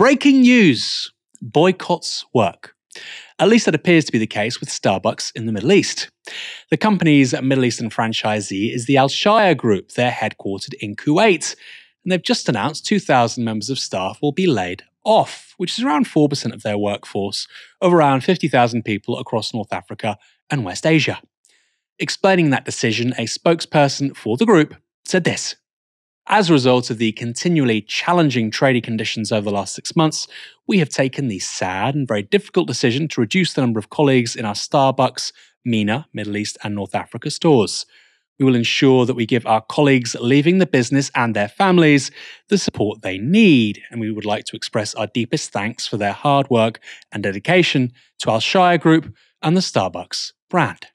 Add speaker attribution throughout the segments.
Speaker 1: Breaking news. Boycotts work. At least that appears to be the case with Starbucks in the Middle East. The company's Middle Eastern franchisee is the Al Shaya Group. They're headquartered in Kuwait. And they've just announced 2,000 members of staff will be laid off, which is around 4% of their workforce, of around 50,000 people across North Africa and West Asia. Explaining that decision, a spokesperson for the group said this. As a result of the continually challenging trading conditions over the last 6 months, we have taken the sad and very difficult decision to reduce the number of colleagues in our Starbucks, MENA, Middle East and North Africa stores. We will ensure that we give our colleagues leaving the business and their families the support they need, and we would like to express our deepest thanks for their hard work and dedication to Al Shaya Group and the Starbucks brand.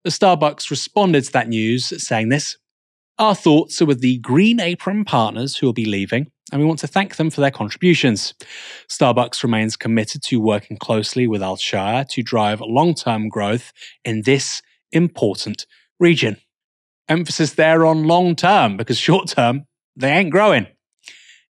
Speaker 1: The Starbucks responded to that news saying this. Our thoughts are with the Green Apron partners who will be leaving, and we want to thank them for their contributions. Starbucks remains committed to working closely with Al Shaya to drive long-term growth in this important region. Emphasis there on long-term, because short-term, they ain't growing.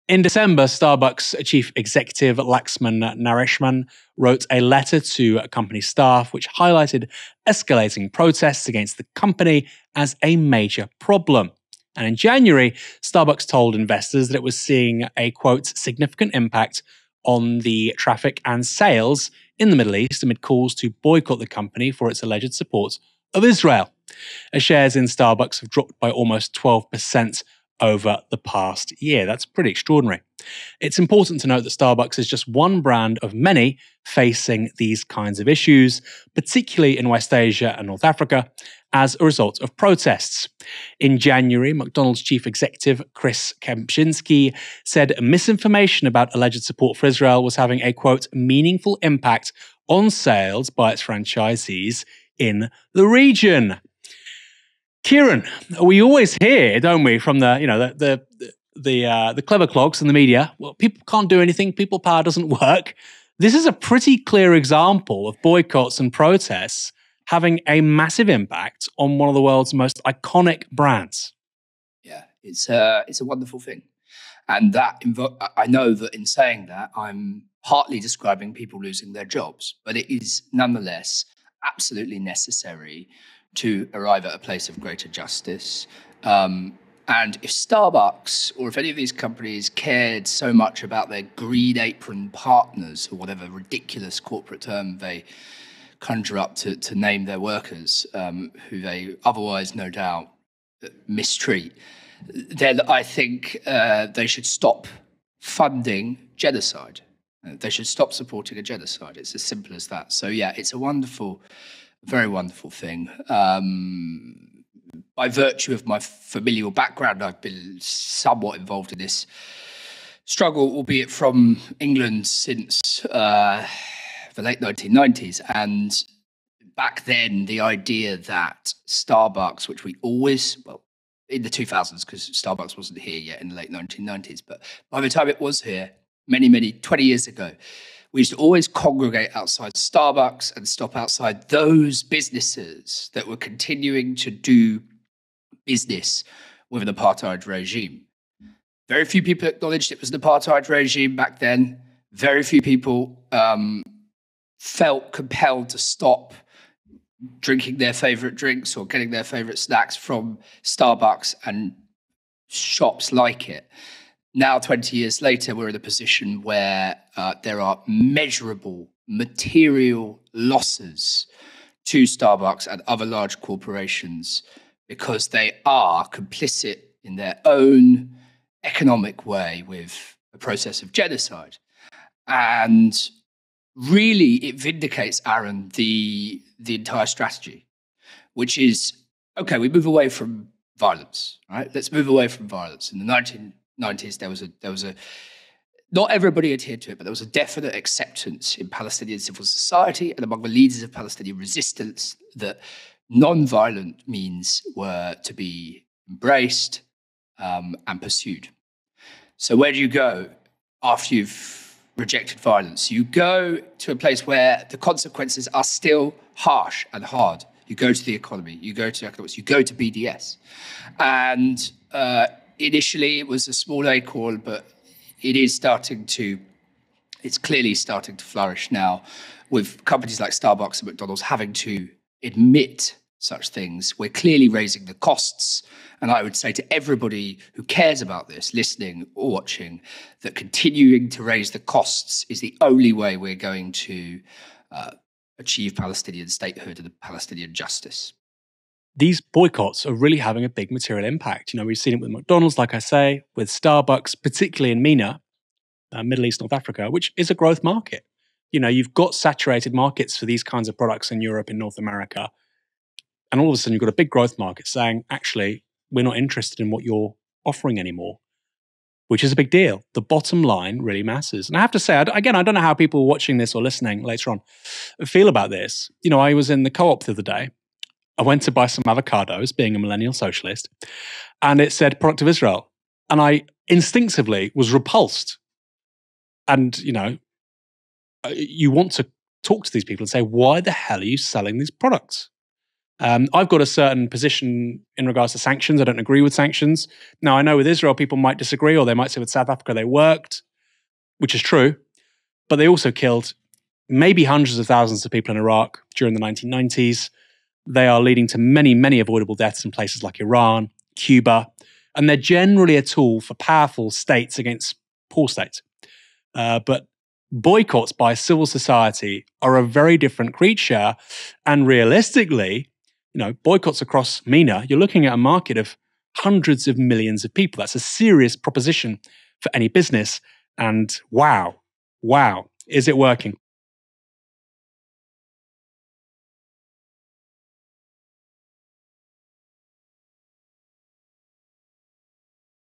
Speaker 1: In December, Starbucks chief executive Laxman Nareshman wrote a letter to company staff which highlighted escalating protests against the company as a major problem. And in January, Starbucks told investors that it was seeing a, quote, significant impact on the traffic and sales in the Middle East amid calls to boycott the company for its alleged support of Israel. Shares in Starbucks have dropped by almost 12% over the past year. That's pretty extraordinary. It's important to note that Starbucks is just one brand of many facing these kinds of issues, particularly in West Asia and North Africa, as a result of protests. In January, McDonald's chief executive Chris Kempczinski said misinformation about alleged support for Israel was having a, quote, meaningful impact on sales by its franchisees in the region. Kieran, we always hear, don't we, from the clever clogs in the media, well, people can't do anything, people power doesn't work. This is a pretty clear example of boycotts and protests having a massive impact on one of the world's most iconic brands.
Speaker 2: Yeah, it's a wonderful thing. And that I know that in saying that, I'm partly describing people losing their jobs, but it is nonetheless absolutely necessary to arrive at a place of greater justice. And if Starbucks or if any of these companies cared so much about their Green Apron partners, or whatever ridiculous corporate term they conjure up to name their workers, who they otherwise, no doubt, mistreat, then I think they should stop funding genocide. They should stop supporting a genocide. It's as simple as that. So yeah, it's a wonderful, very wonderful thing. By virtue of my familial background, I've been somewhat involved in this struggle, albeit from England since the late 1990s. And back then, the idea that Starbucks, which we always, well, in the 2000s, because Starbucks wasn't here yet in the late 1990s, but by the time it was here, many, 20 years ago, we used to always congregate outside Starbucks and stop outside those businesses that were continuing to do business with an apartheid regime. Very few people acknowledged it was an apartheid regime back then. Very few people felt compelled to stop drinking their favorite drinks or getting their favorite snacks from Starbucks and shops like it. Now, 20 years later, we're in a position where there are measurable material losses to Starbucks and other large corporations because they are complicit in their own economic way with the process of genocide. And really, it vindicates, Aaron, the entire strategy, which is, okay, we move away from violence, right? Let's move away from violence. In the 1990s, there was a not everybody adhered to it, but there was a definite acceptance in Palestinian civil society and among the leaders of Palestinian resistance that non-violent means were to be embraced and pursued. So where do you go after you've rejected violence? You go to a place where the consequences are still harsh and hard. You go to the economy, you go to economics, you go to BDS. And initially it was a small acorn, but it is starting to it's clearly starting to flourish now, with companies like Starbucks and McDonald's having to admit such things. We're clearly raising the costs. And I would say to everybody who cares about this, listening or watching, that continuing to raise the costs is the only way we're going to achieve Palestinian statehood and Palestinian justice.
Speaker 1: These boycotts are really having a big material impact. You know, we've seen it with McDonald's, like I say, with Starbucks, particularly in MENA, Middle East, North Africa, which is a growth market. You know, you've got saturated markets for these kinds of products in Europe, in North America. And all of a sudden, you've got a big growth market saying, actually, we're not interested in what you're offering anymore, which is a big deal. The bottom line really matters. And I have to say, again, I don't know how people watching this or listening later on feel about this. You know, I was in the co-op the other day. I went to buy some avocados, being a millennial socialist, and it said product of Israel. And I instinctively was repulsed. And, you know, you want to talk to these people and say, why the hell are you selling these products? I've got a certain position in regards to sanctions. I don't agree with sanctions. Now, I know with Israel, people might disagree, or they might say with South Africa, they worked, which is true. But they also killed maybe hundreds of thousands of people in Iraq during the 1990s. They are leading to many, many avoidable deaths in places like Iran, Cuba, and they're generally a tool for powerful states against poor states. But boycotts by civil society are a very different creature. And realistically, you know, boycotts across MENA, you're looking at a market of hundreds of millions of people. That's a serious proposition for any business. And wow, is it working?